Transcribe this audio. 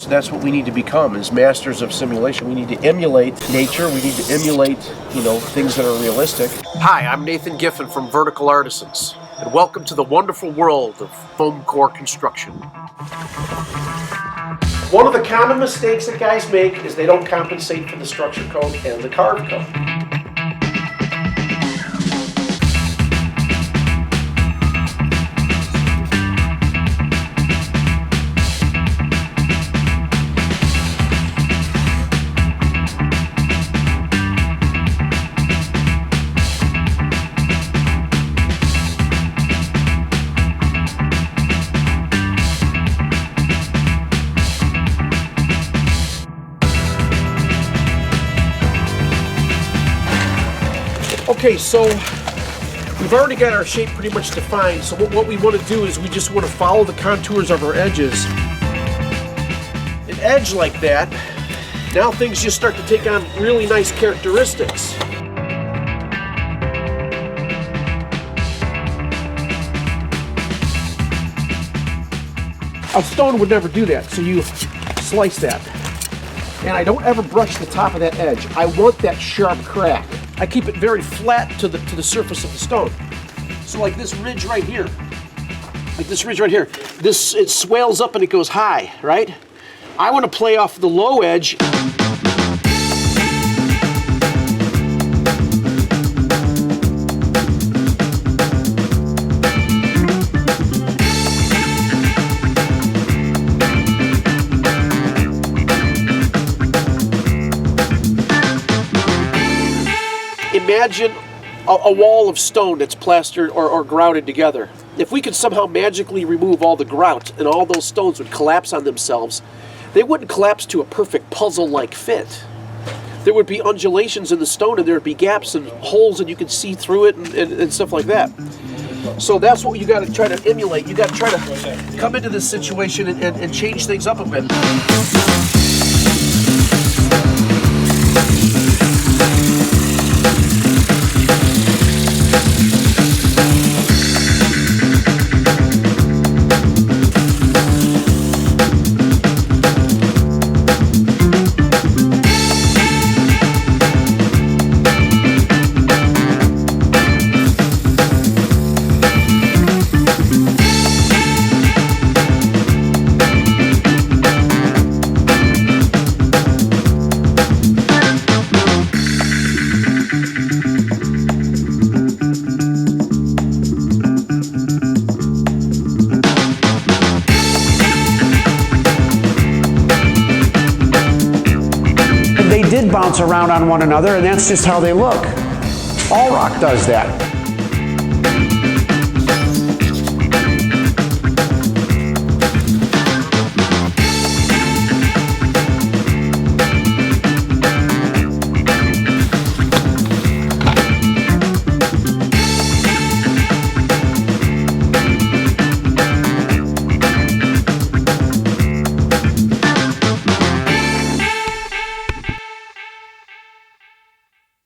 That's what we need to become, as masters of simulation. We need to emulate nature. We need to emulate, things that are realistic. Hi, I'm Nathan Giffen from Vertical Artisans, and welcome to the wonderful world of foam core construction. One of the common mistakes that guys make is they don't compensate for the structure code and the Carve code. Okay, so we've already got our shape pretty much defined, so what we want to do is we just want to follow the contours of our edges. An edge like that, now things just start to take on really nice characteristics. A stone would never do that, so you slice that. And I don't ever brush the top of that edge. I want that sharp crack. I keep it very flat to the surface of the stone. So like this ridge right here, it swells up and it goes high, right? I want to play off the low edge. Imagine a wall of stone that's plastered or grouted together. If we could somehow magically remove all the grout and all those stones would collapse on themselves, they wouldn't collapse to a perfect puzzle-like fit. There would be undulations in the stone and there would be gaps and holes and you could see through it and stuff like that. So that's what you got to try to emulate. You got to try to come into this situation and change things up a bit. They did bounce around on one another, and that's just how they look. All rock does that.